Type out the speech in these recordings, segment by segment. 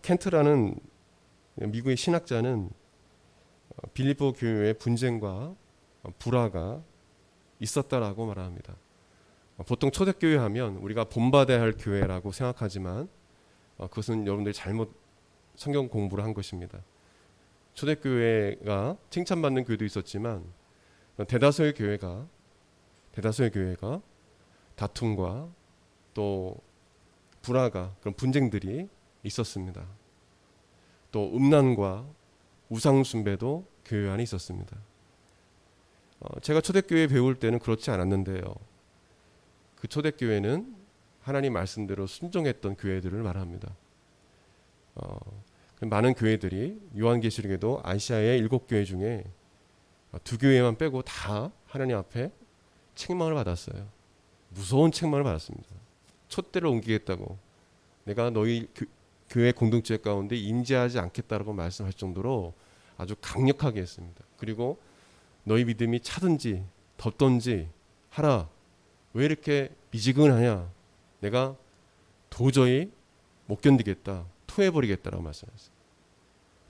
켄트라는 미국의 신학자는 빌립보 교회의 분쟁과 불화가 있었다라고 말합니다. 보통 초대교회 하면 우리가 본받아야 할 교회라고 생각하지만 그것은 여러분들이 잘못 성경 공부를 한 것입니다. 초대교회가 칭찬받는 교회도 있었지만 대다수의 교회가 다툼과 또 불화가 그런 분쟁들이 있었습니다. 또 음란과 우상 숭배도 교회 안에 있었습니다. 제가 초대교회 배울 때는 그렇지 않았는데요. 그 초대교회는 하나님 말씀대로 순종했던 교회들을 말합니다. 많은 교회들이 요한계시록에도 아시아의 7교회 중에 2교회만 빼고 다 하나님 앞에 책망을 받았어요. 무서운 책망을 받았습니다. 촛대를 옮기겠다고, 내가 너희 교회 공동체 가운데 임재하지 않겠다라고 말씀할 정도로 아주 강력하게 했습니다. 그리고 너희 믿음이 차든지 덥든지 하라. 왜 이렇게 미지근하냐? 내가 도저히 못 견디겠다. 토해버리겠다라고 말씀하셨어요.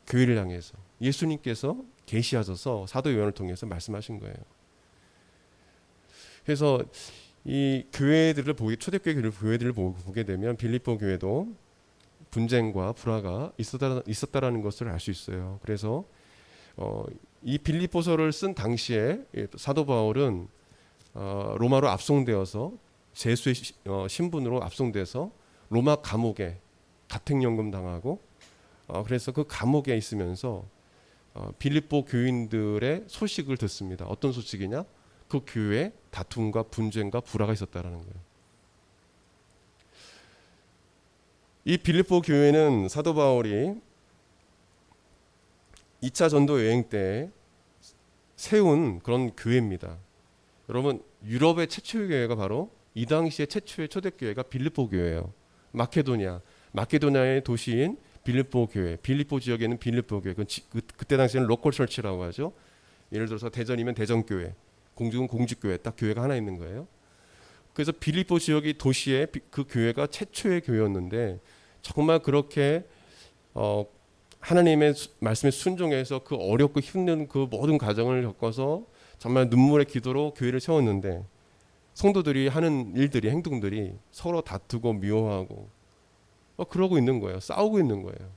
교회를 향해서 예수님께서 계시하셔서 사도 요한을 통해서 말씀하신 거예요. 그래서 이 교회들을 초대교회들을 보게 되면 빌립보 교회도 분쟁과 불화가 있었다라는 것을 알 수 있어요. 그래서 이 빌립보서를 쓴 당시에 사도 바울은 로마로 압송되어서 제수의 신분으로 압송돼서 로마 감옥에 가택연금 당하고 그래서 그 감옥에 있으면서 빌립보 교인들의 소식을 듣습니다. 어떤 소식이냐? 그 교회에 다툼과 분쟁과 불화가 있었다라는 거예요. 이 빌립보 교회는 사도 바울이 2차 전도 여행 때 세운 그런 교회입니다. 여러분, 유럽의 최초의 교회가 바로 이 당시의 최초의 초대교회가 빌립보 교회예요. 마케도니아의 도시인 빌립보 교회, 빌립보 지역에는 빌립보 교회, 그때 당시에는 로컬 철치라고 하죠. 예를 들어서 대전이면 대전교회, 공주는 공주교회, 딱 교회가 하나 있는 거예요. 그래서 빌립보 지역이 도시에 그 교회가 최초의 교회였는데 정말 그렇게 하나님의 말씀에 순종해서 그 어렵고 힘든 그 모든 과정을 겪어서 정말 눈물의 기도로 교회를 세웠는데 성도들이 하는 일들이, 행동들이 서로 다투고 미워하고 그러고 있는 거예요. 싸우고 있는 거예요.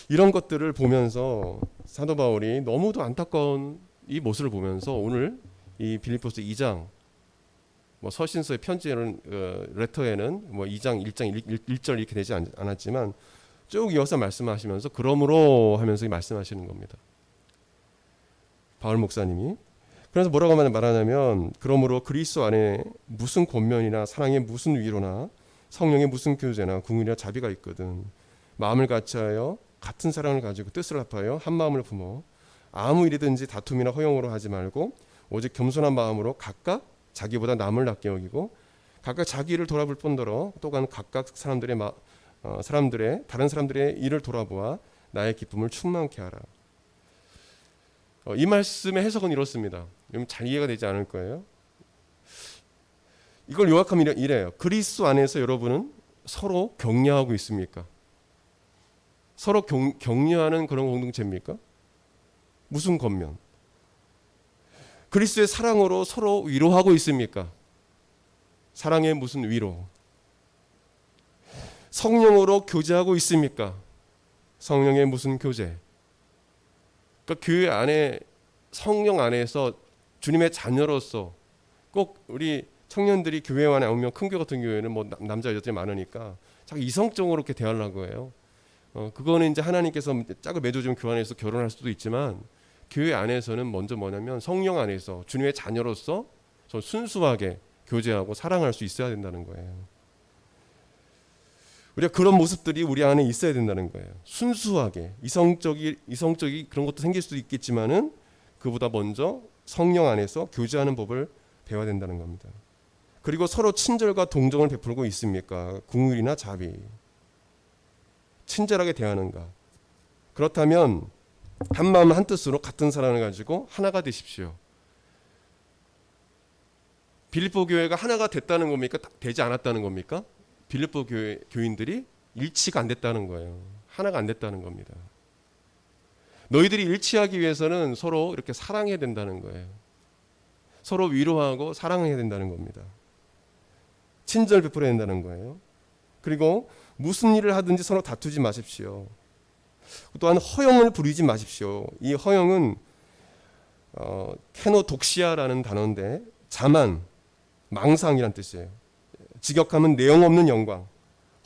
이런 것들을 보면서 사도 바울이 너무도 안타까운 이 모습을 보면서 오늘 이 빌립보서 2장 서신서의 편지는 레터에는 2장 1절 이렇게 되지 않았지만 쭉 이어서 말씀하시면서 그러므로 하면서 말씀하시는 겁니다. 바울 목사님이. 그래서 뭐라고 말하냐면 그러므로 그리스도 안에 무슨 권면이나 사랑의 무슨 위로나 성령의 무슨 교제나 궁율이나 자비가 있거든. 마음을 같이하여 같은 사랑을 가지고 뜻을 합하여 한 마음을 품어 아무 일이든지 다툼이나 허용으로 하지 말고 오직 겸손한 마음으로 각각 자기보다 남을 낫게 여기고 각각 자기 일을 돌아볼 뿐더러 또한 각각 다른 사람들의 일을 돌아보아 나의 기쁨을 충만케 하라. 이 말씀의 해석은 이렇습니다. 잘 이해가 되지 않을 거예요. 이걸 요약하면 이래요. 그리스도 안에서 여러분은 서로 격려하고 있습니까? 서로 격려하는 그런 공동체입니까? 무슨 겉면? 그리스도의 사랑으로 서로 위로하고 있습니까? 사랑의 무슨 위로? 성령으로 교제하고 있습니까? 성령의 무슨 교제? 그러니까 교회 안에 성령 안에서 주님의 자녀로서 꼭 우리 청년들이 교회 안에 오면 큰 교회 같은 교회는 남자 여자들이 많으니까 자꾸 이성적으로 이렇게 대화를 하고요. 그거는 이제 하나님께서 짝을 맺어주면 교환해서 결혼할 수도 있지만 교회 안에서는 먼저 뭐냐면 성령 안에서 주님의 자녀로서 순수하게 교제하고 사랑할 수 있어야 된다는 거예요. 우리가 그런 모습들이 우리 안에 있어야 된다는 거예요. 순수하게 이성적이 그런 것도 생길 수도 있겠지만은 그보다 먼저 성령 안에서 교제하는 법을 배워야 된다는 겁니다. 그리고 서로 친절과 동정을 베풀고 있습니까? 긍휼이나 자비. 친절하게 대하는가? 그렇다면 한 마음 한 뜻으로 같은 사랑을 가지고 하나가 되십시오. 빌립보 교회가 하나가 됐다는 겁니까? 되지 않았다는 겁니까? 빌립보 교인들이 일치가 안 됐다는 거예요. 하나가 안 됐다는 겁니다. 너희들이 일치하기 위해서는 서로 이렇게 사랑해야 된다는 거예요. 서로 위로하고 사랑해야 된다는 겁니다. 친절 베풀어야 된다는 거예요. 그리고 무슨 일을 하든지 서로 다투지 마십시오. 또한 허영을 부리지 마십시오. 이 허영은 케노독시아라는 단어인데 자만, 망상이란 뜻이에요. 직역하면 내용 없는 영광.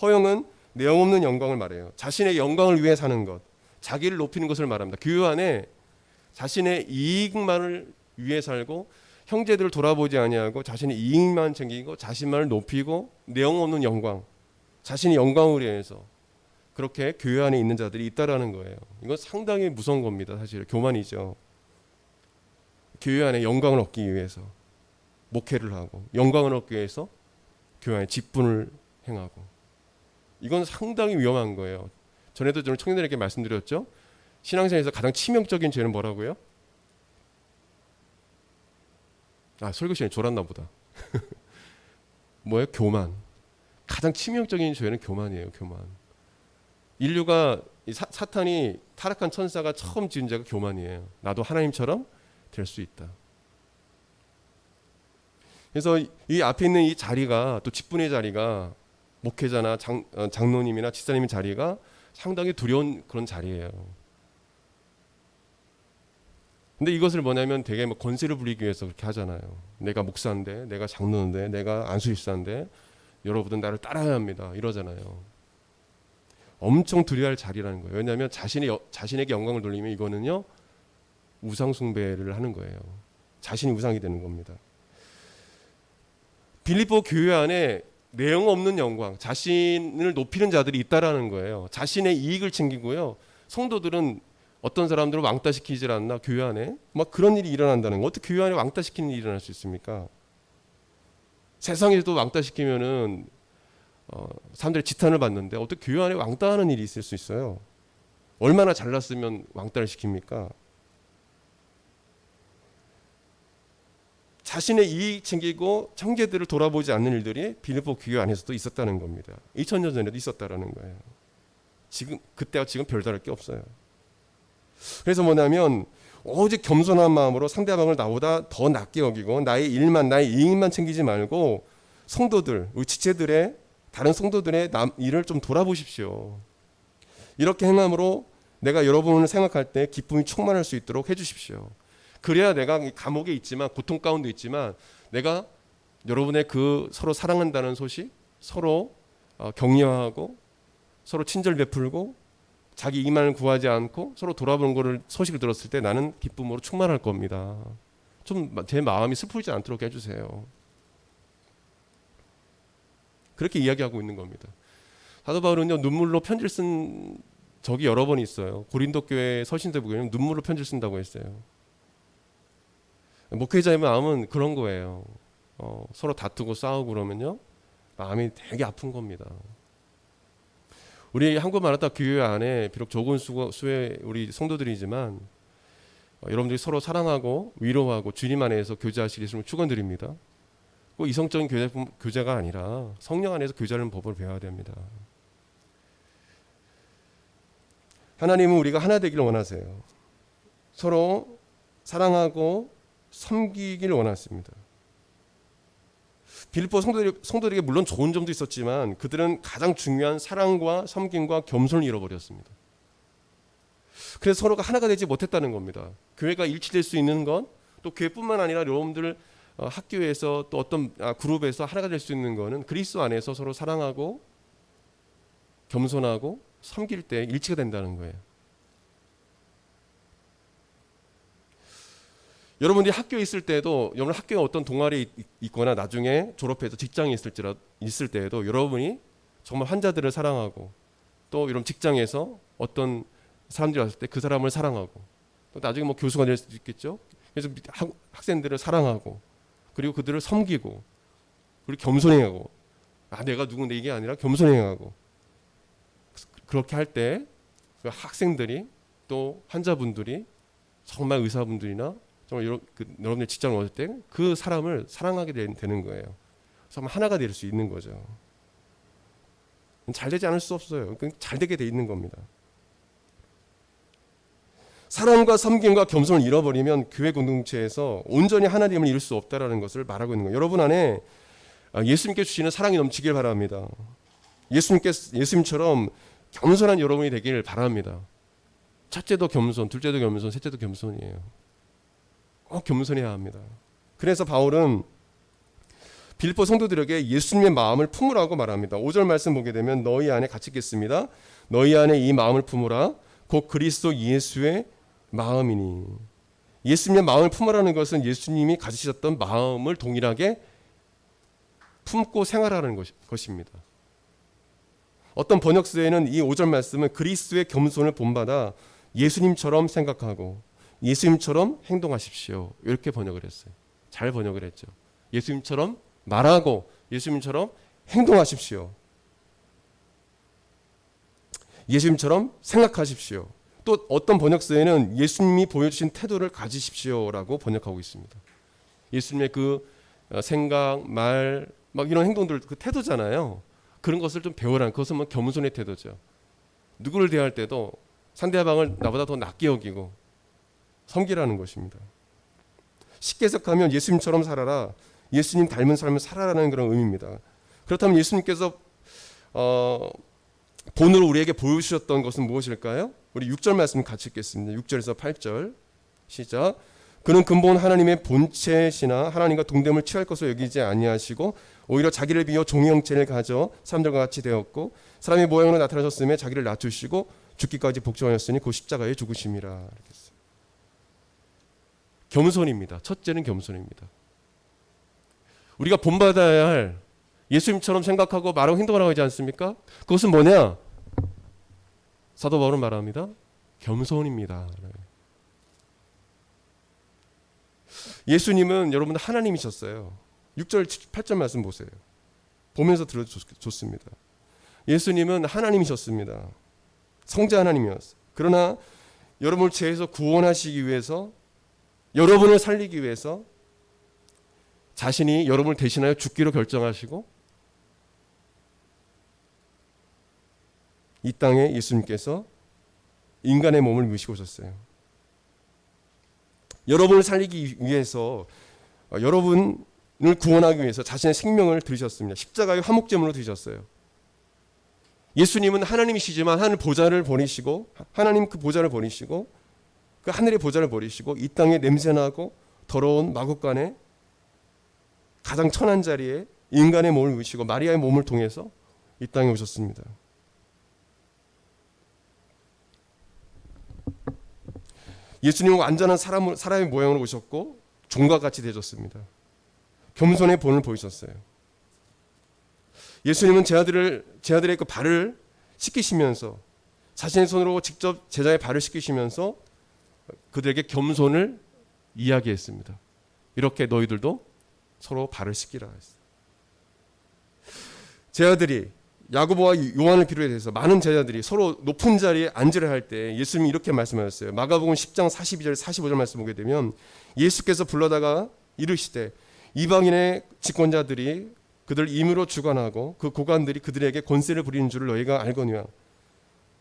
허영은 내용 없는 영광을 말해요. 자신의 영광을 위해 사는 것, 자기를 높이는 것을 말합니다. 교회 안에 자신의 이익만을 위해 살고 형제들을 돌아보지 아니하고 자신의 이익만 챙기고 자신만을 높이고 내용 없는 영광, 자신의 영광을 위해서 그렇게 교회 안에 있는 자들이 있다라는 거예요. 이건 상당히 무서운 겁니다. 사실 교만이죠. 교회 안에 영광을 얻기 위해서 목회를 하고 영광을 얻기 위해서 교회 안에 직분을 행하고 이건 상당히 위험한 거예요. 전에도 저는 청년들에게 말씀드렸죠. 신앙생활에서 가장 치명적인 죄는 뭐라고요? 설교 시간에 졸았나 보다. 뭐예요? 교만. 가장 치명적인 죄는 교만이에요. 교만. 인류가 사탄이 타락한 천사가 처음 지은 죄가 교만이에요. 나도 하나님처럼 될 수 있다. 그래서 이 앞에 있는 이 자리가 또 직분의 자리가 목회자나 장로님이나 집사님의 자리가 상당히 두려운 그런 자리예요. 근데 이것을 뭐냐면 되게 뭐 권세를 부리기 위해서 그렇게 하잖아요. 내가 목사인데, 내가 장로인데, 내가 안수집사인데 여러분은 나를 따라야 합니다. 이러잖아요. 엄청 두려워할 자리라는 거예요. 왜냐하면 자신에게 영광을 돌리면 이거는요 우상 숭배를 하는 거예요. 자신이 우상이 되는 겁니다. 빌립보 교회 안에 내용 없는 영광, 자신을 높이는 자들이 있다라는 거예요. 자신의 이익을 챙기고요. 성도들은 어떤 사람들을 왕따시키질 않나 교회 안에 막 그런 일이 일어난다는 거. 어떻게 교회 안에 왕따시키는 일이 일어날 수 있습니까? 세상에서도 왕따시키면은 사람들이 지탄을 받는데 어떻게 교회 안에 왕따하는 일이 있을 수 있어요? 얼마나 잘났으면 왕따를 시킵니까? 자신의 이익 챙기고 형제들을 돌아보지 않는 일들이 빌립보 교회 안에서도 있었다는 겁니다. 2000년 전에도 있었다라는 거예요. 지금 그때와 지금 별다를 게 없어요. 그래서 뭐냐면 오직 겸손한 마음으로 상대방을 나보다 더 낮게 여기고 나의 일만 나의 이익만 챙기지 말고 성도들, 우리 지체들의 다른 성도들의 일을 좀 돌아보십시오. 이렇게 행함으로 내가 여러분을 생각할 때 기쁨이 충만할 수 있도록 해주십시오. 그래야 내가 감옥에 있지만 고통 가운데 있지만 내가 여러분의 그 서로 사랑한다는 소식, 서로 격려하고 서로 친절 베풀고 자기 이익만을 구하지 않고 서로 돌아보는 거를 소식을 들었을 때 나는 기쁨으로 충만할 겁니다. 좀 제 마음이 슬프지 않도록 해주세요. 그렇게 이야기하고 있는 겁니다. 사도 바울은요 눈물로 편지를 쓴 적이 여러 번 있어요. 고린도 교회 서신서 보면 눈물로 편지를 쓴다고 했어요. 목회자의 마음은 그런 거예요. 서로 다투고 싸우고 그러면요 마음이 되게 아픈 겁니다. 우리 한국 마라타 교회 안에 비록 적은 수의 우리 성도들이지만 여러분들이 서로 사랑하고 위로하고 주님 안에서 교제하시기를 축원드립니다. 꼭 이성적인 교제가 아니라 성령 안에서 교제하는 법을 배워야 됩니다. 하나님은 우리가 하나 되기를 원하세요. 서로 사랑하고 섬기기를 원하십니다. 빌립보 성도들에게 물론 좋은 점도 있었지만 그들은 가장 중요한 사랑과 섬김과 겸손을 잃어버렸습니다. 그래서 서로가 하나가 되지 못했다는 겁니다. 교회가 일치될 수 있는 건 또 교회뿐만 아니라 여러분들 학교에서 또 어떤 그룹에서 하나가 될 수 있는 거는 그리스도 안에서 서로 사랑하고 겸손하고 섬길 때 일치가 된다는 거예요. 여러분들이 학교에 있을 때도 여러분 학교에 어떤 동아리에 있거나 나중에 졸업해서 직장에 있을 때에도 여러분이 정말 환자들을 사랑하고 또 여러분 직장에서 어떤 사람들이 왔을 때 그 사람을 사랑하고 또 나중에 뭐 교수가 될 수도 있겠죠. 그래서 학생들을 사랑하고 그리고 그들을 섬기고 그리고 겸손해하고 내가 누군데 이게 아니라 겸손해하고 그렇게 할 때 그 학생들이 또 환자분들이 정말 의사분들이나 정말 여러분의 직장을 얻을 때 그 사람을 사랑하게 되는 거예요. 정말 하나가 될 수 있는 거죠. 잘 되지 않을 수 없어요. 잘 되게 돼 있는 겁니다. 사랑과 섬김과 겸손을 잃어버리면 교회 공동체에서 온전히 하나님을 이룰 수 없다라는 것을 말하고 있는 거예요. 여러분 안에 예수님께 주시는 사랑이 넘치길 바랍니다. 예수님처럼 겸손한 여러분이 되기를 바랍니다. 첫째도 겸손, 둘째도 겸손, 셋째도 겸손이에요. 꼭 겸손해야 합니다. 그래서 바울은 빌립보 성도들에게 예수님의 마음을 품으라고 말합니다. 5절 말씀 보게 되면 너희 안에 같이 읽겠습니다. 너희 안에 이 마음을 품으라. 곧 그리스도 예수의 마음이니. 예수님의 마음을 품으라는 것은 예수님이 가지셨던 마음을 동일하게 품고 생활하는 것입니다. 어떤 번역서에는 이 5절 말씀은 그리스도의 겸손을 본받아 예수님처럼 생각하고 예수님처럼 행동하십시오. 이렇게 번역을 했어요. 잘 번역을 했죠. 예수님처럼 말하고 예수님처럼 행동하십시오. 예수님처럼 생각하십시오. 또 어떤 번역서에는 예수님이 보여주신 태도를 가지십시오라고 번역하고 있습니다. 예수님의 그 생각, 말, 막 이런 행동들, 그 태도잖아요. 그런 것을 좀 배우라는, 그것은 뭐 겸손의 태도죠. 누구를 대할 때도 상대방을 나보다 더 낮게 여기고 섬기라는 것입니다. 쉽게 해석하면 예수님처럼 살아라, 예수님 닮은 삶을 살아라는 그런 의미입니다. 그렇다면 예수님께서 본으로 우리에게 보여주셨던 것은 무엇일까요? 우리 6절 말씀 같이 읽겠습니다. 6절에서 8절 시작. 그는 근본 하나님의 본체시나 하나님과 동됨을 취할 것으로 여기지 아니하시고 오히려 자기를 비워 종의 형체를 가져 사람들과 같이 되었고 사람의 모양으로 나타나셨음에 자기를 낮추시고 죽기까지 복종하였으니 그 십자가에 죽으심이라. 이렇게 했어요. 겸손입니다. 첫째는 겸손입니다. 우리가 본받아야 할 예수님처럼 생각하고 말하고 행동하라고 하지 않습니까? 그것은 뭐냐? 사도 바울은 말합니다. 겸손입니다. 예수님은 여러분 하나님이셨어요. 6절 8절 말씀 보세요. 보면서 들어도 좋습니다. 예수님은 하나님이셨습니다. 성자 하나님이었어요. 그러나 여러분을 죄에서 구원하시기 위해서, 여러분을 살리기 위해서 자신이 여러분을 대신하여 죽기로 결정하시고 이 땅에 예수님께서 인간의 몸을 입으시고 오셨어요. 여러분을 살리기 위해서, 여러분을 구원하기 위해서 자신의 생명을 들으셨습니다. 십자가의 화목제물로 드리셨어요. 예수님은 하나님이시지만 하늘 보좌를 버리시고, 하나님 그 보좌를 버리시고 그 하늘의 보좌를 버리시고 이 땅에 냄새나고 더러운 마국간에 가장 천한 자리에 인간의 몸을 입으시고 마리아의 몸을 통해서 이 땅에 오셨습니다. 예수님은 완전한 사람의 모양으로 오셨고 종과 같이 되셨습니다. 겸손의 본을 보이셨어요. 예수님은 제자들의 그 발을 씻기시면서 자신의 손으로 직접 제자의 발을 씻기시면서 그들에게 겸손을 이야기했습니다. 이렇게 너희들도 서로 발을 씻기라 했어요. 제자들이 야고보와 요한을 비롯해서 많은 제자들이 서로 높은 자리에 앉으려 할 때 예수님이 이렇게 말씀하셨어요. 마가복음 10장 42절 45절 말씀 보게 되면 예수께서 불러다가 이르시되 이방인의 집권자들이 그들 임으로 주관하고 그 고관들이 그들에게 권세를 부리는 줄을 너희가 알거니와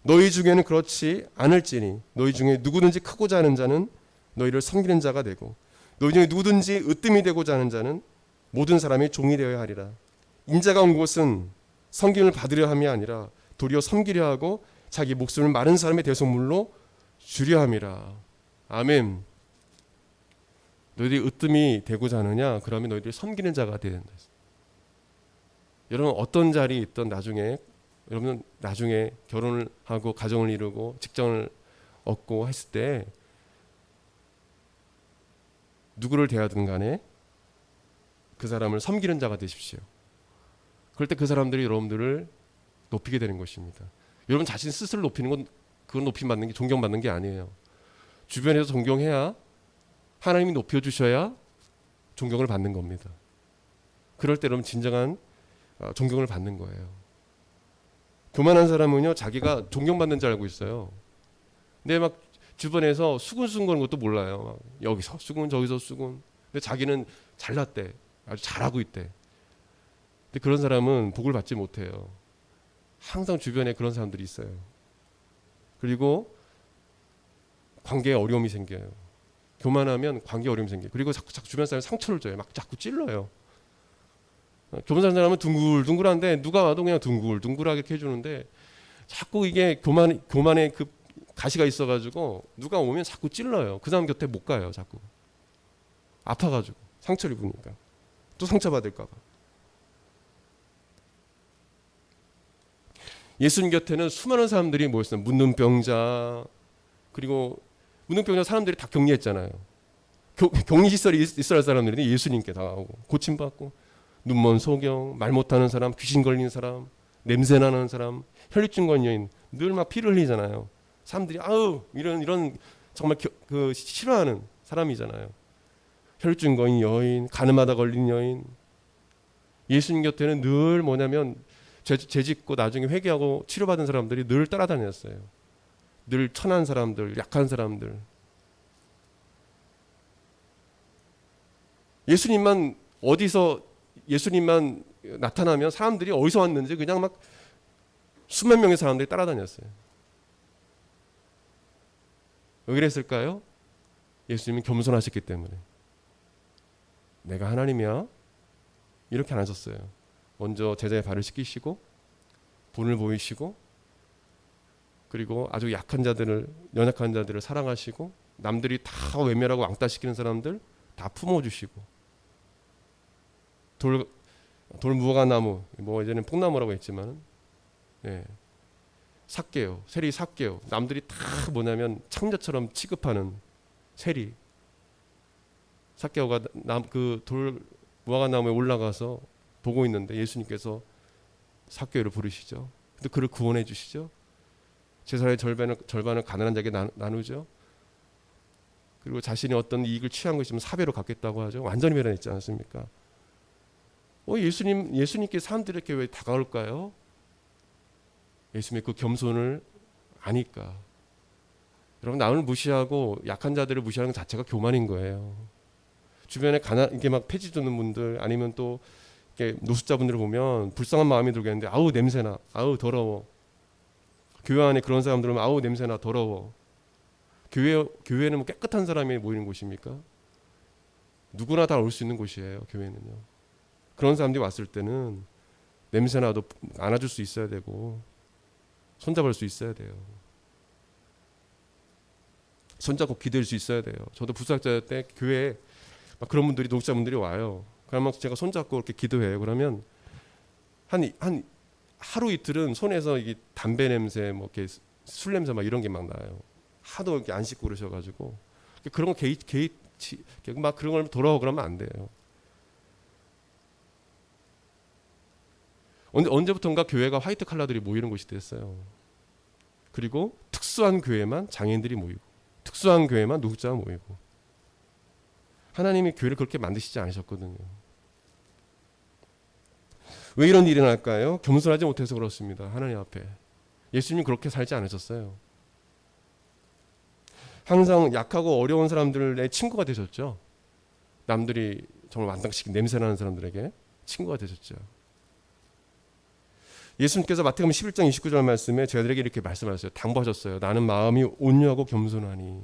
너희 중에는 그렇지 않을지니 너희 중에 누구든지 크고자 하는 자는 너희를 섬기는 자가 되고 너희 중에 누구든지 으뜸이 되고자 하는 자는 모든 사람이 종이 되어야 하리라. 인자가 온 곳은 섬김을 받으려 함이 아니라 도리어 섬기려 하고 자기 목숨을 마른 사람의 대속물로 주려 함이라. 아멘. 너희들이 으뜸이 되고자 하느냐? 그러면 너희들이 섬기는 자가 되어야 된다. 여러분 어떤 자리에 있던 여러분은 나중에 결혼을 하고 가정을 이루고 직장을 얻고 했을 때 누구를 대하든 간에 그 사람을 섬기는 자가 되십시오. 그럴 때 그 사람들이 여러분들을 높이게 되는 것입니다. 여러분 자신 스스로 높이는 건 그건 높임받는 게 존경받는 게 아니에요. 주변에서 존경해야 하나님이 높여주셔야 존경을 받는 겁니다. 그럴 때 여러분 진정한 존경을 받는 거예요. 교만한 사람은요 자기가 존경받는 줄 알고 있어요. 근데 막 주변에서 수근수근 거는 것도 몰라요. 막 여기서 수근 저기서 수근. 근데 자기는 잘났대. 아주 잘하고 있대. 근데 그런 사람은 복을 받지 못해요. 항상 주변에 그런 사람들이 있어요. 그리고 관계에 어려움이 생겨요. 교만하면 관계에 어려움이 생겨요. 그리고 자꾸 주변 사람이 상처를 줘요. 막 자꾸 찔러요. 교만한 사람은 둥글둥글한데 누가 와도 그냥 둥글둥글하게 이렇게 해주는데 자꾸 이게 교만의 그 가시가 있어가지고 누가 오면 자꾸 찔러요. 그 사람 곁에 못 가요. 자꾸 아파가지고 상처를 입으니까 또 상처받을까 봐. 예수님 곁에는 수많은 사람들이 모였어요. 문둥병자, 그리고 문둥병자 사람들이 다 격리했잖아요. 격리시설이 있어야 할 사람들이 예수님께 다가오고 고침받고, 눈먼 소경, 말 못하는 사람, 귀신 걸린 사람, 냄새나는 사람, 혈류증 걸린 여인, 늘 막 피를 흘리잖아요. 사람들이 아우 이런 정말 그 싫어하는 사람이잖아요. 혈류증 걸린 여인, 가늠하다 걸린 여인. 예수님 곁에는 늘 뭐냐면 죄 짓고 나중에 회개하고 치료받은 사람들이 늘 따라다녔어요. 늘 천한 사람들, 약한 사람들. 예수님만 나타나면 사람들이 어디서 왔는지 그냥 막 수만 명의 사람들이 따라다녔어요. 왜 그랬을까요? 예수님은 겸손하셨기 때문에. 내가 하나님이야? 이렇게 안 하셨어요. 먼저 제자의 발을 씻기시고 본을 보이시고, 그리고 아주 약한 자들을, 연약한 자들을 사랑하시고, 남들이 다 외면하고 왕따시키는 사람들 다 품어주시고, 돌 무화과나무, 뭐 이제는 뽕나무라고 했지만, 삭개요, 세리 삭개요. 남들이 다 뭐냐면 창자처럼 취급하는 세리 삭개오가 그 돌 무화과나무에 올라가서 보고 있는데 예수님께서 삭개오를 부르시죠. 근데 그를 구원해 주시죠. 제사의 절반을 가난한 자에게 나누죠. 그리고 자신이 어떤 이익을 취한 것이면 사배로 갚겠다고 하죠. 완전히 변했지 않습니까? 예수님께 사람들에게 왜 다가올까요? 예수님의 그 겸손을 아니까. 여러분, 남을 무시하고 약한 자들을 무시하는 것 자체가 교만인 거예요. 주변에 이게 막 폐지 주는 분들, 아니면 또 이렇게 노숙자분들을 보면 불쌍한 마음이 들겠는데, 아우 냄새나, 아우 더러워. 교회 안에 그런 사람들 오면 아우 냄새나, 더러워. 교회는 뭐 깨끗한 사람이 모이는 곳입니까? 누구나 다 올 수 있는 곳이에요. 교회는요. 그런 사람들이 왔을 때는 냄새나도 안아줄 수 있어야 되고 손잡을 수 있어야 돼요. 손잡고 기댈 수 있어야 돼요. 저도 부사학자 때 교회에 막 그런 분들이, 노숙자분들이 와요. 그러면 제가 손잡고 이렇게 기도해요. 그러면 한 하루 이틀은 손에서 이게 담배 냄새, 뭐 이렇게 술 냄새 막 이런 게 막 나요. 하도 이렇게 안 씻고 그러셔가지고 그런 거 막 그런 걸 돌아오고 그러면 안 돼요. 언제부턴가 교회가 화이트 칼라들이 모이는 곳이 됐어요. 그리고 특수한 교회만 장애인들이 모이고, 특수한 교회만 노숙자가 모이고. 하나님이 교회를 그렇게 만드시지 않으셨거든요. 왜 이런 일이 날까요? 겸손하지 못해서 그렇습니다. 하나님 앞에. 예수님이 그렇게 살지 않으셨어요. 항상 약하고 어려운 사람들의 친구가 되셨죠. 남들이 정말 완당시킨 냄새나는 사람들에게 친구가 되셨죠. 예수님께서 마태복음 11장 29절 말씀에 제자들에게 이렇게 말씀하셨어요. 당부하셨어요. 나는 마음이 온유하고 겸손하니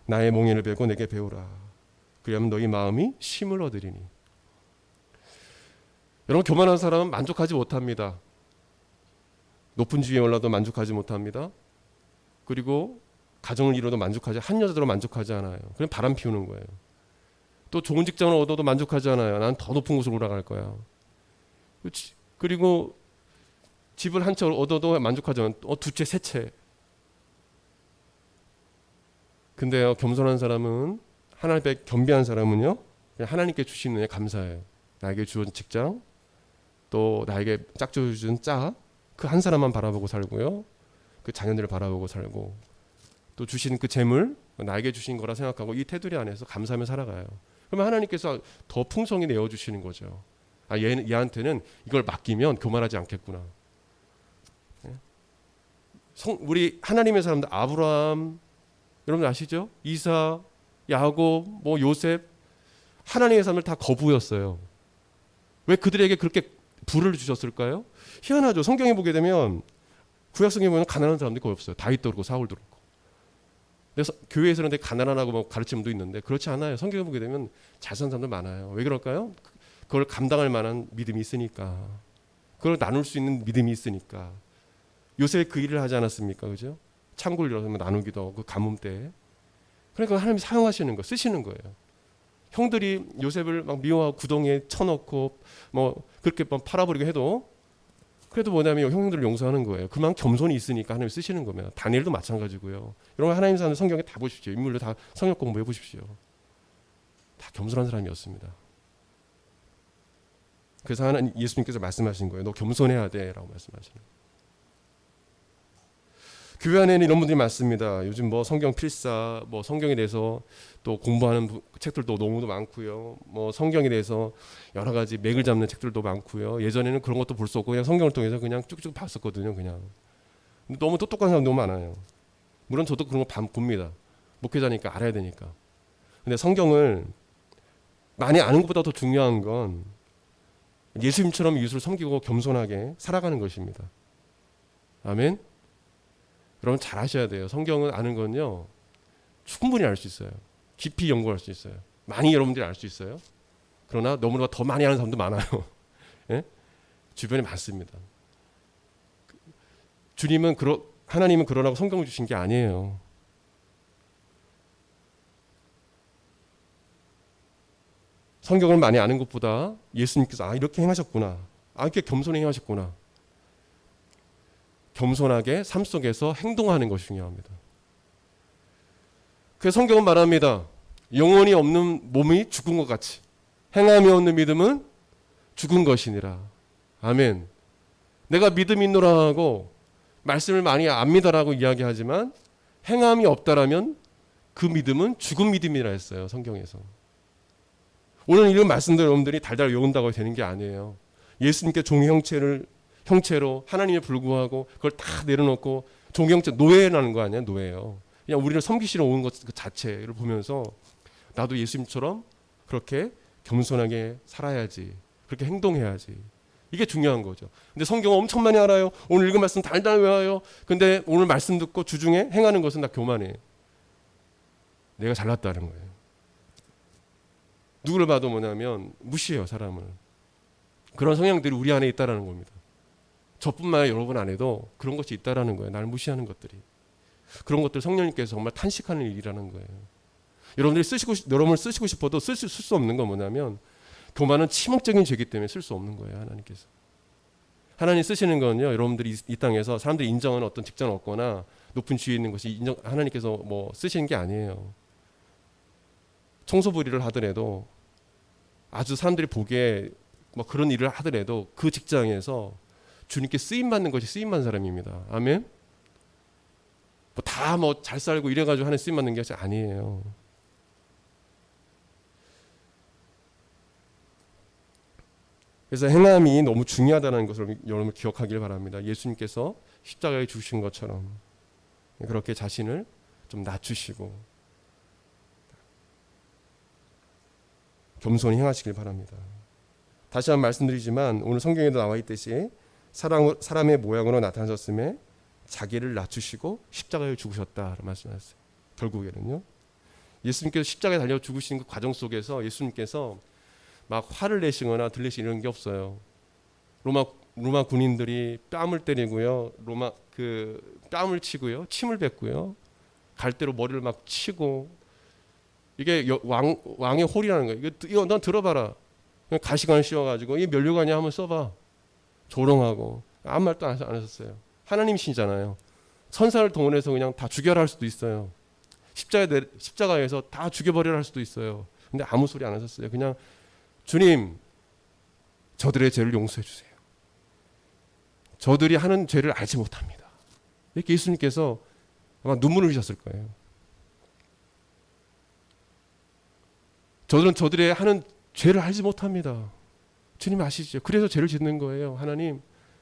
나의 몽에를 베고 내게 배우라. 그리하면 너희 마음이 쉼을 얻으리니. 여러분, 교만한 사람은 만족하지 못합니다. 높은 지위에 올라도 만족하지 못합니다. 그리고 가정을 이뤄도 한 여자도 만족하지 않아요. 그냥 바람 피우는 거예요. 또 좋은 직장을 얻어도 만족하지 않아요. 난 더 높은 곳으로 올라갈 거야. 그리고 집을 한 채 얻어도 만족하지 않아요. 두 채, 세 채. 근데요, 겸손한 사람은, 하나님 앞에 겸비한 사람은요, 그냥 하나님께 주신 은혜에 감사해요. 나에게 주어진 직장, 또 나에게 짝져 주신 그 한 사람만 바라보고 살고요. 그 자녀들을 바라보고 살고, 또 주신 그 재물, 나에게 주신 거라 생각하고 이 테두리 안에서 감사하며 살아가요. 그러면 하나님께서 더 풍성히 내어주시는 거죠. 얘한테는 이걸 맡기면 교만하지 않겠구나. 우리 하나님의 사람들, 아브라함, 여러분 아시죠? 이사, 야곱, 뭐 요셉, 하나님의 사람들 다 거부였어요. 왜 그들에게 그렇게 부를 주셨을까요? 희한하죠. 성경에 보게 되면 구약 성경에 보면 가난한 사람들이 거의 없어요. 다윗도 그렇고 사울도 그렇고. 그래서 교회에서는 되게 가난하고 뭐 가르침도 있는데 그렇지 않아요. 성경에 보게 되면 잘 사는 사람들 많아요. 왜 그럴까요? 그걸 감당할 만한 믿음이 있으니까. 그걸 나눌 수 있는 믿음이 있으니까. 요새 그 일을 하지 않았습니까? 그죠? 창고를 열어서 나누기도 하고 그 가뭄 때. 그러니까 하나님이 사용하시는 거, 쓰시는 거예요. 형들이 요셉을 막 미워하고 구덩이에 쳐넣고 뭐 그렇게 팔아버리고 해도 그래도 뭐냐면 형들을 용서하는 거예요. 그만큼 겸손이 있으니까 하나님이 쓰시는 겁니다. 다니엘도 마찬가지고요. 여러분 하나님 사는 성경에 다 보십시오. 인물로 다 성경 공부해 보십시오. 다 겸손한 사람이었습니다. 그래서 하나님 예수님께서 말씀하신 거예요. 너 겸손해야 돼라고 말씀하시는 거예요. 교회 안에는 이런 분들이 많습니다. 요즘 뭐 성경 필사, 뭐 성경에 대해서 또 공부하는 책들도 너무도 많고요. 뭐 성경에 대해서 여러 가지 맥을 잡는 책들도 많고요. 예전에는 그런 것도 볼 수 없고 그냥 성경을 통해서 그냥 쭉쭉 봤었거든요. 그냥 너무 똑똑한 사람 너무 많아요. 물론 저도 그런 거 봅니다. 목회자니까 알아야 되니까. 근데 성경을 많이 아는 것보다 더 중요한 건 예수님처럼 예수를 섬기고 겸손하게 살아가는 것입니다. 아멘. 여러분 잘 아셔야 돼요. 성경을 아는 건요. 충분히 알 수 있어요. 깊이 연구할 수 있어요. 많이 여러분들이 알 수 있어요. 그러나 너무나 더 많이 아는 사람도 많아요. 예? 주변에 많습니다. 하나님은 그러라고 성경을 주신 게 아니에요. 성경을 많이 아는 것보다 예수님께서 이렇게 행하셨구나. 이렇게 겸손히 행하셨구나. 겸손하게 삶 속에서 행동하는 것이 중요합니다. 그래서 성경은 말합니다. 영혼이 없는 몸이 죽은 것 같이 행함이 없는 믿음은 죽은 것이니라. 아멘. 내가 믿음이 있노라 하고 말씀을 많이 압니다라고 이야기하지만 행함이 없다라면 그 믿음은 죽은 믿음이라 했어요. 성경에서. 오늘 이런 말씀들 여러분들이 달달 외운다고 되는 게 아니에요. 예수님께 종의 형체로 하나님에 불구하고 그걸 다 내려놓고 종의 형체 노예라는 거 아니에요. 노예예요. 그냥 우리를 섬기시러 오는 것 그 자체를 보면서 나도 예수님처럼 그렇게 겸손하게 살아야지. 그렇게 행동해야지. 이게 중요한 거죠. 근데 성경 엄청 많이 알아요. 오늘 읽은 말씀 달달 외워요. 근데 오늘 말씀 듣고 주중에 행하는 것은 나 교만해. 내가 잘났다는 거예요. 누구를 봐도 뭐냐면 무시해요. 사람을. 그런 성향들이 우리 안에 있다라는 겁니다. 저뿐만 아니라 여러분 안에도 그런 것이 있다라는 거예요. 나를 무시하는 것들이. 그런 것들 성령님께서 정말 탄식하는 일이라는 거예요. 여러분을 쓰시고 싶어도 쓸 수 없는 건 뭐냐면 교만은 치명적인 죄이기 때문에 쓸 수 없는 거예요. 하나님께서. 하나님 쓰시는 건요. 여러분들이 이 땅에서 사람들이 인정하는 어떤 직장을 얻거나 높은 지위에 있는 것이 하나님께서 뭐 쓰시는 게 아니에요. 청소부리를 하더라도 아주 사람들이 보기에 뭐 그런 일을 하더라도 그 직장에서 주님께 쓰임받는 것이 쓰임받는 사람입니다. 아멘. 다 잘 살고 이래가지고 하는 쓰임받는 것이 아니에요. 그래서 행함이 너무 중요하다는 것을 여러분 기억하길 바랍니다. 예수님께서 십자가에 죽으신 것처럼 그렇게 자신을 좀 낮추시고 겸손히 행하시길 바랍니다. 다시 한번 말씀드리지만 오늘 성경에도 나와 있듯이 사람의 모양으로 나타나셨음에 자기를 낮추시고 십자가에 죽으셨다라고 말씀하셨어요. 결국에는요. 예수님께서 십자가에 달려 죽으신 그 과정 속에서 예수님께서 막 화를 내시거나 들리시 이런 게 없어요. 로마 군인들이 뺨을 때리고요. 뺨을 치고요. 침을 뱉고요. 갈대로 머리를 막 치고 이게 왕의 홀이라는 거예요. 이거 넌 들어봐라. 가시관을 씌워가지고 이 면류관이 한번 써봐. 조롱하고 아무 말도 안 하셨어요. 하나님이시잖아요. 천사를 동원해서 그냥 다 죽여라 할 수도 있어요. 십자가에서 다 죽여버리라 할 수도 있어요. 근데 아무 소리 안 하셨어요. 그냥 주님, 저들의 죄를 용서해 주세요. 저들이 하는 죄를 알지 못합니다. 이렇게 예수님께서 아마 눈물을 흘리셨을 거예요. 저들은 저들의 하는 죄를 알지 못합니다. 주님 아시죠? 그래서 죄를 짓는 거예요. 하나님,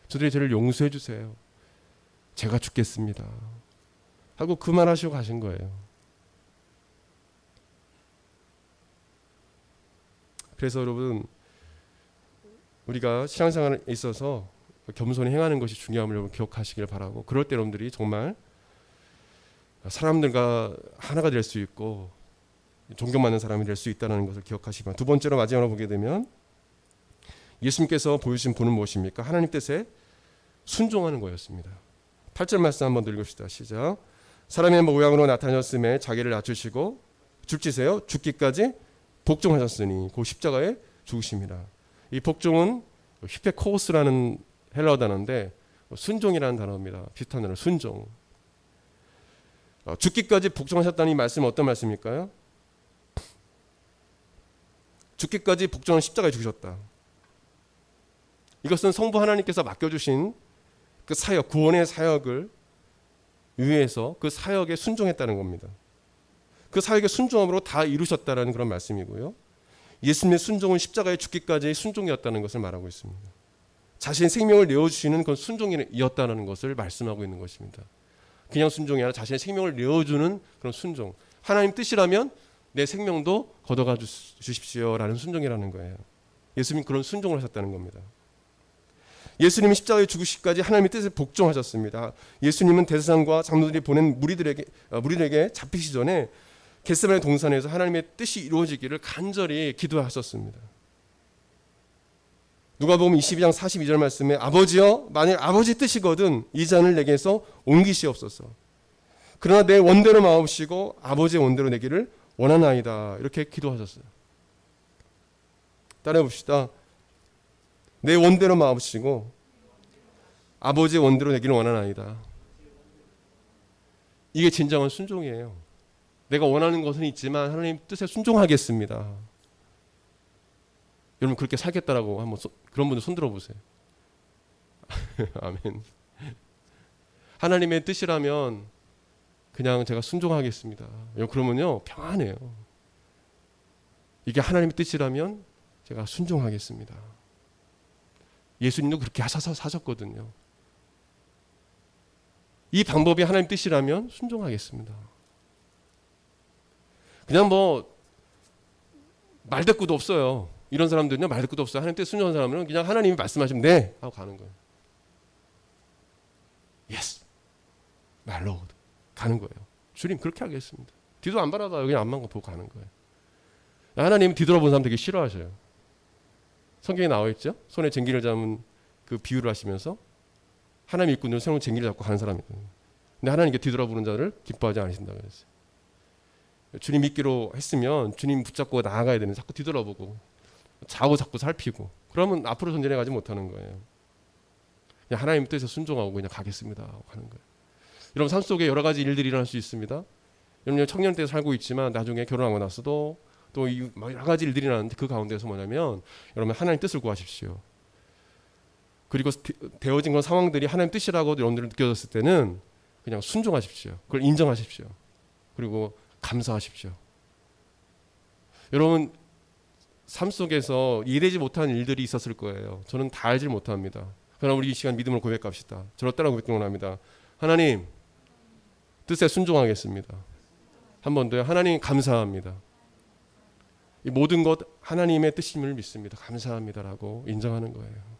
저들의 죄를 용서해 주세요. 제가 죽겠습니다. 하고 그만하시고 가신 거예요. 그래서 여러분, 우리가 신앙생활에 있어서 겸손히 행하는 것이 중요함을 여러분 기억하시길 바라고, 그럴 때 여러분들이 정말 사람들과 하나가 될 수 있고 존경받는 사람이 될 수 있다는 것을 기억하시면, 두 번째로 마지막으로 보게 되면 예수님께서 보여주신 본은 무엇입니까? 하나님 뜻에 순종하는 거였습니다. 8절 말씀 한번 읽읍시다. 시작. 사람의 모양으로 나타나셨음에 자기를 낮추시고 죽지세요 죽기까지 복종하셨으니 그 십자가에 죽으십니다. 이 복종은 히페코스라는 헬라어 단어인데 순종이라는 단어입니다. 비슷한 단어 순종. 죽기까지 복종하셨다는 이 말씀은 어떤 말씀일까요? 죽기까지 복종한 십자가에 죽으셨다. 이것은 성부 하나님께서 맡겨주신 그 사역, 구원의 사역을 위해서 그 사역에 순종했다는 겁니다. 그 사역의 순종함으로 다 이루셨다는 그런 말씀이고요. 예수님의 순종은 십자가에 죽기까지의 순종이었다는 것을 말하고 있습니다. 자신의 생명을 내어주시는 그런 순종이었다는 것을 말씀하고 있는 것입니다. 그냥 순종이 아니라 자신의 생명을 내어주는 그런 순종. 하나님 뜻이라면 내 생명도 걷어가 주십시오라는 순종이라는 거예요. 예수님 그런 순종을 하셨다는 겁니다. 예수님은 십자가에 죽으시기까지 하나님의 뜻에 복종하셨습니다. 예수님은 대제사장과 장로들이 보낸 무리들에게 잡히시 전에 겟세마네 동산에서 하나님의 뜻이 이루어지기를 간절히 기도하셨습니다. 누가복음 22장 42절 말씀에 아버지여 만일 아버지 뜻이거든 이 잔을 내게서 옮기시옵소서. 그러나 내 원대로 마옵시고 아버지의 원대로 내기를 원하나이다. 이렇게 기도하셨어요. 따라해 봅시다. 내 원대로 마옵시고 아버지의 원대로 내기를 원하나이다. 이게 진정한 순종이에요. 내가 원하는 것은 있지만 하나님 뜻에 순종하겠습니다. 여러분 그렇게 살겠다라고 한번 그런 분들 손 들어보세요. 아멘. 하나님의 뜻이라면 그냥 제가 순종하겠습니다. 그러면요 평안해요. 이게 하나님의 뜻이라면 제가 순종하겠습니다. 예수님도 그렇게 사셨거든요. 이 방법이 하나님 뜻이라면 순종하겠습니다. 그냥 뭐 말대꾸도 없어요. 이런 사람들은요 말대꾸도 없어요. 하나님 뜻 순종하는 사람은 그냥 하나님이 말씀하시면 네 하고 가는 거예요. Yes, my Lord 가는 거예요. 주님 그렇게 하겠습니다. 뒤도 안 바라봐요. 그냥 앞만 보고 가는 거예요. 하나님 뒤돌아본 사람 되게 싫어하셔요. 성경에 나와 있죠. 손에 쟁기를 잡은 그 비유를 하시면서 하나님 일꾼들은 새로운 쟁기를 잡고 가는 사람이거든요. 근데 하나님께 뒤돌아보는 자를 기뻐하지 않으신다고 했어요. 주님 믿기로 했으면 주님 붙잡고 나아가야 되는 자꾸 뒤돌아보고 자꾸 살피고 그러면 앞으로 전진해 가지 못하는 거예요. 그냥 하나님 뜻에 순종하고 그냥 가겠습니다 하고 가는 거예요. 여러분 삶 속에 여러 가지 일들이 일어날 수 있습니다. 여러분 청년 때 살고 있지만 나중에 결혼하고 나서도 또 여러 가지 일들이 나는데 그 가운데서 뭐냐면 여러분 하나님 뜻을 구하십시오. 그리고 되어진 그런 상황들이 하나님 뜻이라고 여러분들 느껴졌을 때는 그냥 순종하십시오. 그걸 인정하십시오. 그리고 감사하십시오. 여러분 삶 속에서 이해되지 못한 일들이 있었을 거예요. 저는 다 알지 못합니다. 그러나 우리 이 시간 믿음으로 고백합시다. 저로 따라 고백을 합니다. 하나님 뜻에 순종하겠습니다. 한 번 더요. 하나님 감사합니다. 이 모든 것 하나님의 뜻임을 믿습니다. 감사합니다라고 인정하는 거예요.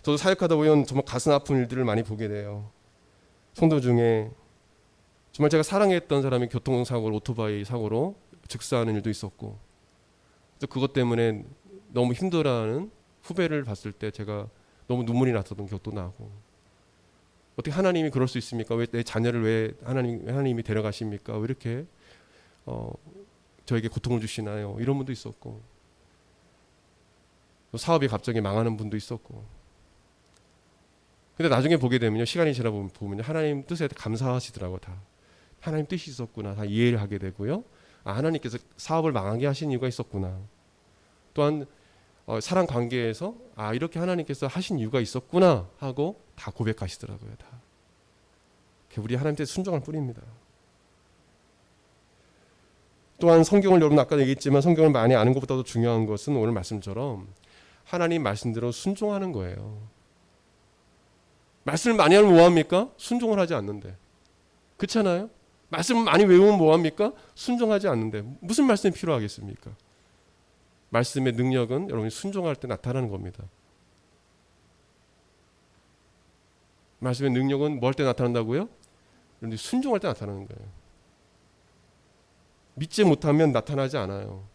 저도 사역하다 보면 정말 가슴 아픈 일들을 많이 보게 돼요. 성도 중에 정말 제가 사랑했던 사람이 교통사고로 오토바이 사고로 즉사하는 일도 있었고 그것 때문에 너무 힘들어하는 후배를 봤을 때 제가 너무 눈물이 났었던 기억도 나고 어떻게 하나님이 그럴 수 있습니까? 왜 내 자녀를 왜 하나님이 데려가십니까? 왜 이렇게 저에게 고통을 주시나요? 이런 분도 있었고 사업이 갑자기 망하는 분도 있었고 근데 나중에 보게 되면요 시간이 지나 보면 하나님 뜻에 감사하시더라고. 다 하나님 뜻이 있었구나 다 이해를 하게 되고요. 하나님께서 사업을 망하게 하신 이유가 있었구나. 또한 사랑 관계에서 이렇게 하나님께서 하신 이유가 있었구나 하고 다 고백하시더라고요. 다 우리 하나님 뜻에 순종할 뿐입니다. 또한 성경을 여러분 아까 얘기했지만 성경을 많이 아는 것보다도 중요한 것은 오늘 말씀처럼 하나님 말씀대로 순종하는 거예요. 말씀을 많이 하면 뭐합니까? 순종을 하지 않는데. 그렇잖아요? 말씀을 많이 외우면 뭐합니까? 순종하지 않는데. 무슨 말씀이 필요하겠습니까? 말씀의 능력은 여러분이 순종할 때 나타나는 겁니다. 말씀의 능력은 뭐 할 때 나타난다고요? 여러분이 순종할 때 나타나는 거예요. 믿지 못하면 나타나지 않아요.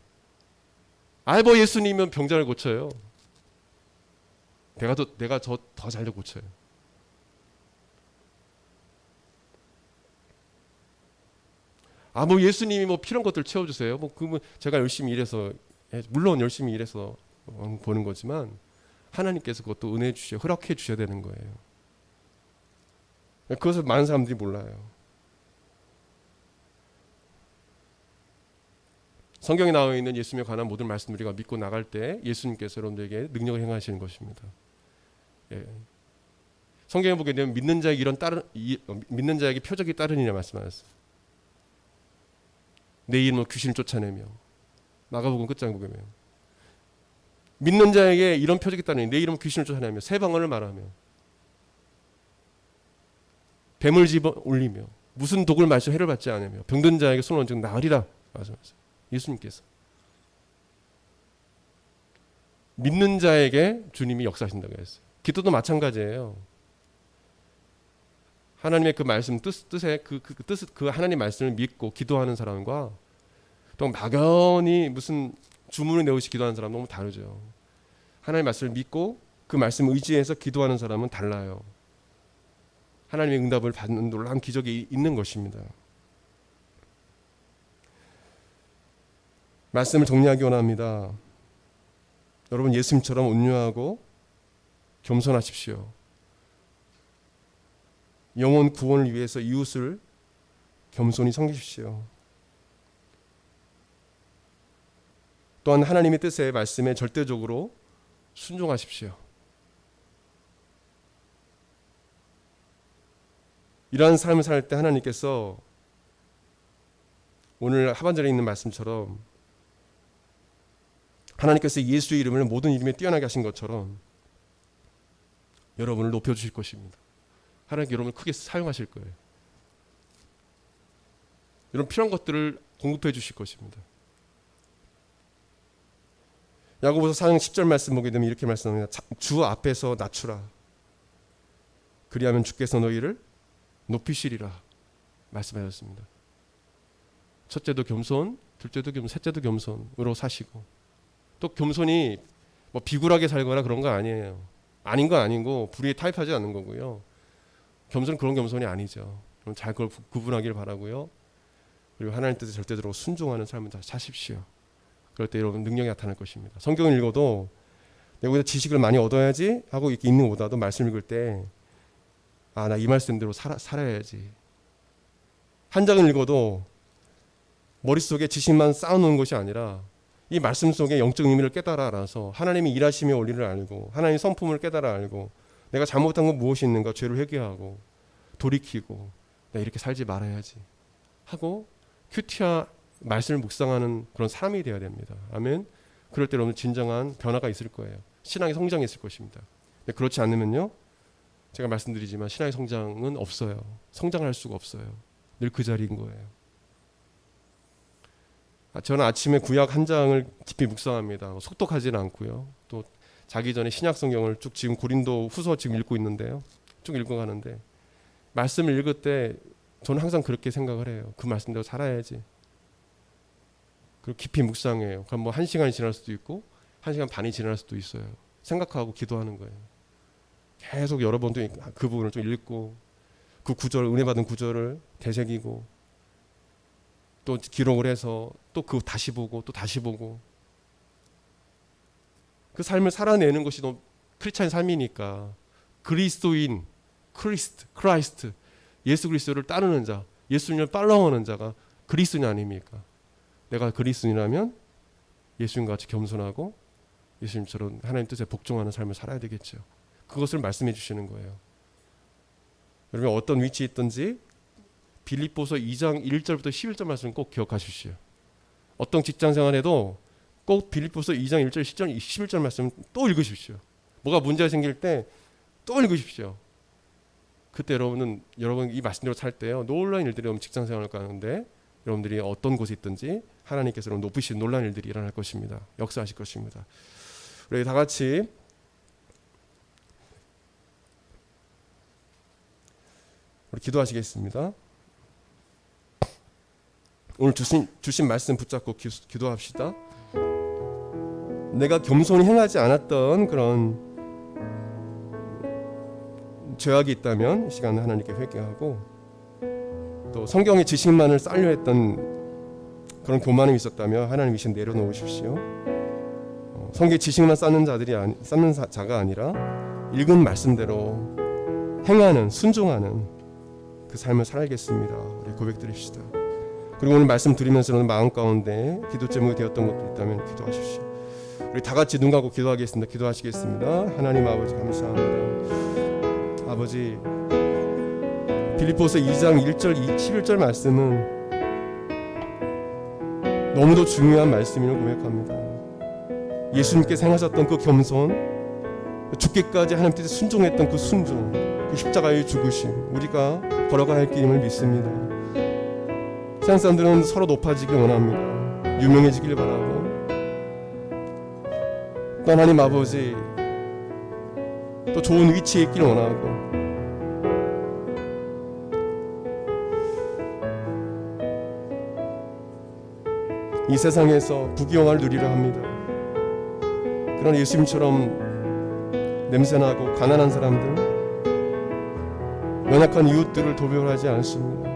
뭐 예수님이면 병자를 고쳐요. 내가 더 잘 고쳐요. 뭐 예수님이 뭐 필요한 것들 채워주세요. 그러면 제가 열심히 일해서, 물론 열심히 일해서 보는 거지만 하나님께서 그것도 은혜 주셔 허락해 주셔야 되는 거예요. 그것을 많은 사람들이 몰라요. 성경에 나와 있는 예수님에 관한 모든 말씀을 우리가 믿고 나갈 때 예수님께서 여러분들에게 능력을 행하시는 것입니다. 성경에 보게 되면 믿는 자에게 표적이 따르니라 말씀하셨어요. 내 이름으로 귀신을 쫓아내며, 마가복음 끝장 보게 되면 믿는 자에게 이런 표적이 따르니 내 이름으로 귀신을 쫓아내며 새 방언을 말하며 뱀을 집어 올리며 무슨 독을 마셔 해를 받지 않으며 병든 자에게 손을 얹으면 나으리라 말씀하셨어요. 예수님께서 믿는 자에게 주님이 역사하신다고 했어요. 기도도 마찬가지예요. 하나님의 그 말씀 뜻에 그 하나님 말씀을 믿고 기도하는 사람과 또 막연히 무슨 주문을 내오시 기도하는 사람 너무 다르죠. 하나님의 말씀을 믿고 그 말씀을 의지해서 기도하는 사람은 달라요. 하나님의 응답을 받는 놀라운 기적이 있는 것입니다. 말씀을 정리하기 원합니다. 여러분 예수님처럼 온유하고 겸손하십시오. 영혼 구원을 위해서 이웃을 겸손히 섬기십시오. 또한 하나님의 뜻의 말씀에 절대적으로 순종하십시오. 이러한 삶을 살 때 하나님께서 오늘 하반절에 있는 말씀처럼 하나님께서 예수의 이름을 모든 이름에 뛰어나게 하신 것처럼 여러분을 높여주실 것입니다. 하나님께 여러분을 크게 사용하실 거예요. 이런 필요한 것들을 공급해 주실 것입니다. 야고보서 4장 10절 말씀 보게 되면 이렇게 말씀합니다. 주 앞에서 낮추라. 그리하면 주께서 너희를 높이시리라 말씀하셨습니다. 첫째도 겸손, 둘째도 겸손, 셋째도 겸손으로 사시고, 또 겸손이 뭐 비굴하게 살거나 그런 거 아니에요. 아닌 건 아니고 불의에 타협하지 않는 거고요. 겸손은 그런 겸손이 아니죠. 잘 그걸 구분하길 바라고요. 그리고 하나님 뜻에 절대적으로 순종하는 삶을 다 사십시오. 그럴 때 여러분 능력이 나타날 것입니다. 성경을 읽어도 내가 여기서 지식을 많이 얻어야지 하고 이렇게 있는 것보다도 말씀 읽을 때 나 이 말씀대로 살아야지. 한 장을 읽어도 머릿속에 지식만 쌓아놓는 것이 아니라 이 말씀 속에 영적 의미를 깨달아 알아서 하나님이 일하심의 원리를 알고 하나님의 성품을 깨달아 알고 내가 잘못한 건 무엇이 있는가 죄를 회개하고 돌이키고 내가 이렇게 살지 말아야지 하고 큐티아 말씀을 묵상하는 그런 사람이 되어야 됩니다. 아멘. 그럴 때 여러분 진정한 변화가 있을 거예요. 신앙의 성장이 있을 것입니다. 근데 그렇지 않으면요, 제가 말씀드리지만 신앙의 성장은 없어요. 성장할 수가 없어요. 늘 그 자리인 거예요. 저는 아침에 구약 한 장을 깊이 묵상합니다. 속독하지는 않고요. 또 자기 전에 신약 성경을 쭉 지금 고린도 후서 지금 읽고 있는데요. 쭉 읽어가는데 말씀을 읽을 때 저는 항상 그렇게 생각을 해요. 그 말씀대로 살아야지. 그리고 깊이 묵상해요. 그럼 뭐 1시간이 지날 수도 있고 1시간 반이 지날 수도 있어요. 생각하고 기도하는 거예요. 계속 여러 번도 그 부분을 좀 읽고 그 구절, 은혜 받은 구절을 되새기고 또 기록을 해서 또 그거 다시 보고 또 다시 보고 그 삶을 살아내는 것이 너무 크리스찬 삶이니까 그리스도인, 크라이스트, 예수 그리스도를 따르는 자, 예수님을 팔로우하는 자가 그리스도인 아닙니까? 내가 그리스도인이라면 예수님과 같이 겸손하고 예수님처럼 하나님 뜻에 복종하는 삶을 살아야 되겠죠. 그것을 말씀해 주시는 거예요. 여러분 어떤 위치에 있든지 빌립보서 2장 1절부터 11절 말씀 꼭 기억하십시오. 어떤 직장 생활에도 꼭 빌립보서 2장 1절 10절 11절 말씀 또 읽으십시오. 뭐가 문제가 생길 때 또 읽으십시오. 그때 여러분 이 말씀대로 살 때요 놀라운 일들이 오면 직장 생활을 가는데 여러분들이 어떤 곳에 있든지 하나님께서 높이신 놀라운 일들이 일어날 것입니다. 역사하실 것입니다. 우리 다 같이 우리 기도하시겠습니다. 오늘 주신 말씀 붙잡고 기도합시다. 내가 겸손히 행하지 않았던 그런 죄악이 있다면 이 시간에 하나님께 회개하고, 또 성경의 지식만을 쌓려 했던 그런 교만이 있었다면 하나님 이 시간 내려놓으십시오. 성경의 지식만 쌓는 자가 아니라 읽은 말씀대로 행하는, 순종하는 그 삶을 살겠습니다. 우리 고백드립시다. 그리고 오늘 말씀 드리면서는 마음 가운데 기도 제목이 되었던 것도 있다면 기도하십시오. 우리 다 같이 눈 감고 기도하겠습니다. 기도하시겠습니다. 하나님 아버지 감사합니다. 아버지, 빌립보서 2장 1절 11절 말씀은 너무도 중요한 말씀임을 고백합니다. 예수님께서 행하셨던 그 겸손, 죽기까지 하나님 뜻에 순종했던 그 순종, 그 십자가의 죽으심, 우리가 걸어가야 할 길임을 믿습니다. 세상 사람들은 서로 높아지길 원합니다. 유명해지길 바라고, 또 하나님 아버지 또 좋은 위치에 있길 원하고, 이 세상에서 부귀영화를 누리려 합니다. 그러나 예수님처럼 냄새나고 가난한 사람들, 연약한 이웃들을 도별하지 않습니다.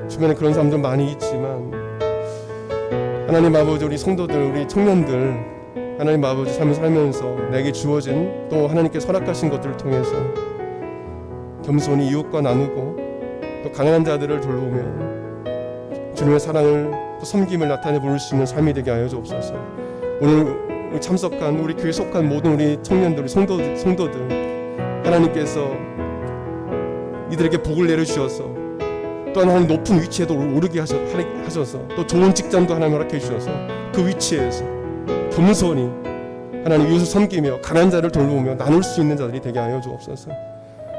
주변에 그런 사람들 많이 있지만 하나님 아버지, 우리 성도들, 우리 청년들, 하나님 아버지 삶을 살면서 내게 주어진 또 하나님께 허락하신 것들을 통해서 겸손히 이웃과 나누고 또 가난한 자들을 돌보며 주님의 사랑을 또 섬김을 나타내 보일 수 있는 삶이 되게 하여 주옵소서. 오늘 참석한 우리 교회 속한 모든 우리 청년들, 우리 성도들, 하나님께서 이들에게 복을 내려주셔서 또한 하나님 높은 위치에도 오르게 하셔서 또 좋은 직장도 하나님 허락해 주셔서 그 위치에서 겸손히 하나님 이웃을 섬기며 가난한 자를 돌보며 나눌 수 있는 자들이 되게 하여 주옵소서.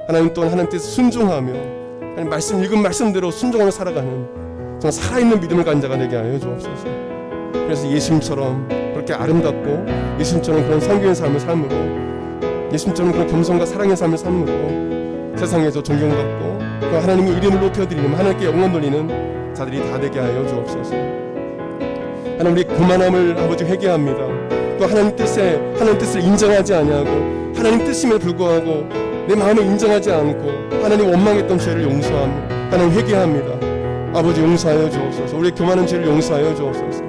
하나님 또한 하나님 뜻에 순종하며 하나님 말씀 읽은 말씀대로 순종하며 살아가는 정말 살아있는 믿음을 가진 자가 되게 하여 주옵소서. 그래서 예수님처럼 그렇게 아름답고 예수님처럼 그런 성경의 삶을 삶으로, 예수님처럼 그런 겸손과 사랑의 삶을 삶으로 세상에서 존경받고 또 하나님의 이름을 높여드리는, 하나님께 영광 돌리는 자들이 다 되게 하여 주옵소서. 하나님, 우리 교만함을 아버지 회개합니다. 또 하나님 뜻을 인정하지 아니하고 하나님 뜻임에 불구하고 내 마음에 인정하지 않고 하나님 원망했던 죄를 용서합니다. 하나님 회개합니다. 아버지 용서하여 주옵소서. 우리의 교만한 죄를 용서하여 주옵소서.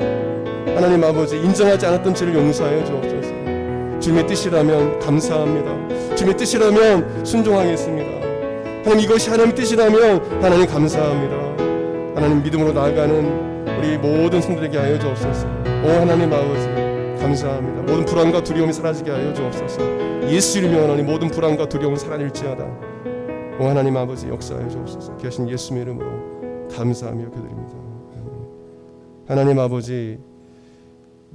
하나님 아버지 인정하지 않았던 죄를 용서하여 주옵소서. 주님의 뜻이라면 감사합니다. 주님의 뜻이라면 순종하겠습니다. 하나님, 이것이 하나님의 뜻이라면 하나님 감사합니다. 하나님 믿음으로 나아가는 우리 모든 성도들에게 하여 주옵소서. 오 하나님 아버지 감사합니다. 모든 불안과 두려움이 사라지게 하여 주옵소서. 예수 이름으로 하나님 모든 불안과 두려움이 사라질지어다. 오 하나님 아버지 역사하여 주옵소서. 귀하신 예수님의 이름으로 감사하며 기도드립니다. 하나님 아버지,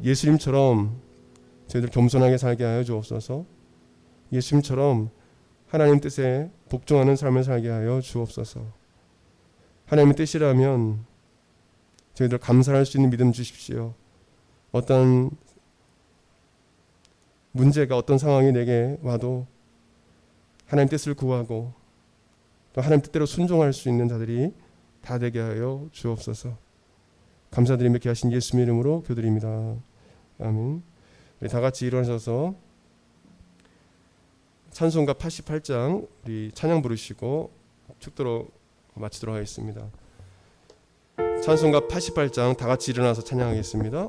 예수님처럼 저희들 겸손하게 살게 하여 주옵소서. 예수님처럼 하나님 뜻에 복종하는 삶을 살게 하여 주옵소서. 하나님의 뜻이라면 저희들 감사할 수 있는 믿음 주십시오. 어떤 문제가, 어떤 상황이 내게 와도 하나님 뜻을 구하고 또 하나님 뜻대로 순종할 수 있는 자들이 다 되게 하여 주옵소서. 감사드리며 귀하신 예수님의 이름으로 기도드립니다. 아멘. 우리 다 같이 일어나셔서 찬송가 88장 우리 찬양 부르시고 축도로 마치도록 하겠습니다. 찬송가 88장 다 같이 일어나서 찬양하겠습니다.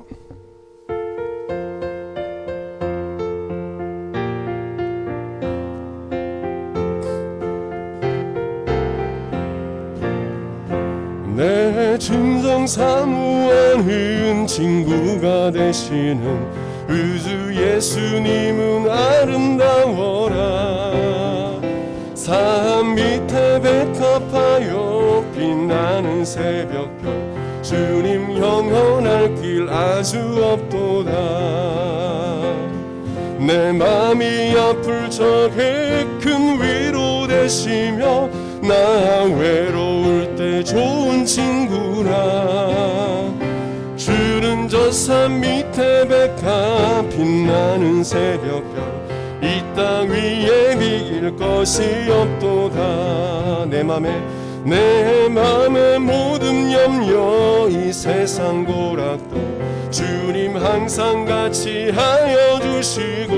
내 진정 사모하는 친구가 되시는 우주 예수님은 아름다워라. 산 밑에 백합하여 빛나는 새벽별 주님 영원할 길 아주 없도다. 내 맘이 아플 적에 큰 위로 되시며 나 외로울 때 좋은 친구라. 저 산 밑에 백합 빛나는 새벽별 이 땅 위에 비길 것이 없도다. 내 맘의 모든 염려 이 세상 고락도 주님 항상 같이 하여 주시고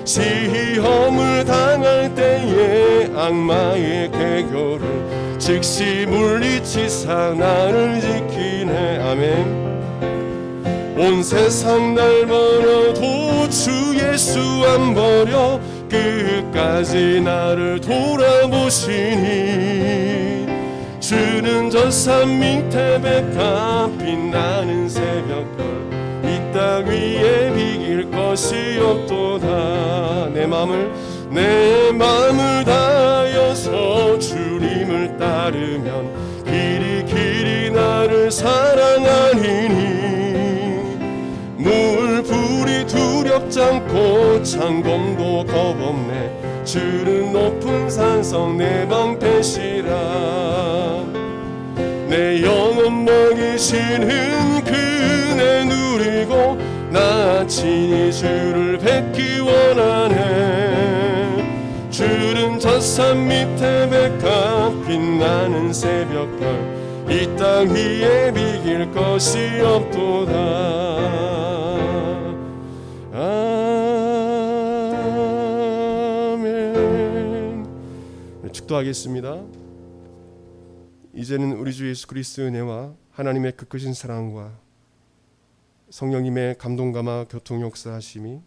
시험을 당할 때에 악마의 괴교를 즉시 물리치사 나를 지키네. 아멘. 온 세상 날 버려도 주 예수 안 버려 끝까지 나를 돌아보시니 주는 저 산 밑에 백합 빛나는 새벽별 이 땅 위에 비길 것이 없도다. 내 맘을 다하여서 주님을 따르면 길이 나를 사랑하리니 물불이 두렵지 않고 창검도 겁없네. 주는 높은 산성 내 방패시라. 내 영혼 먹이시는 그네 누리고 나 친히 주를 뵙기 원하네. 주는 저 산 밑에 백합 빛나는 새벽별 이 땅 위에 비길 것이 없도다. 아멘. 축도하겠습니다. 이제는 우리 주 예수 그리스도의 은혜와 하나님의 그 크신 사랑과 성령님의 감동감화 교통 역사하심이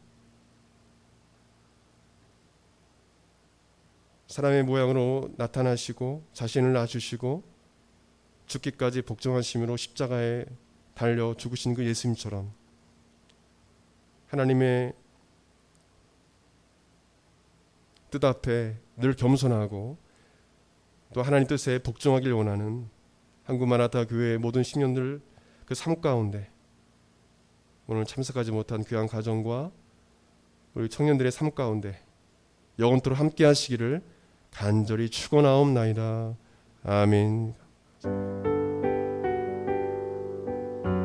사람의 모양으로 나타나시고 자신을 낮추시고 죽기까지 복종하심으로 십자가에 달려 죽으신 그 예수님처럼 하나님의 뜻 앞에 늘 겸손하고 또 하나님 뜻에 복종하길 원하는 한국마라타 교회의 모든 신령들 그 삶 가운데 오늘 참석하지 못한 귀한 가정과 우리 청년들의 삶 가운데 영원토록 함께 하시기를 간절히 축원하옵나이다. 아멘.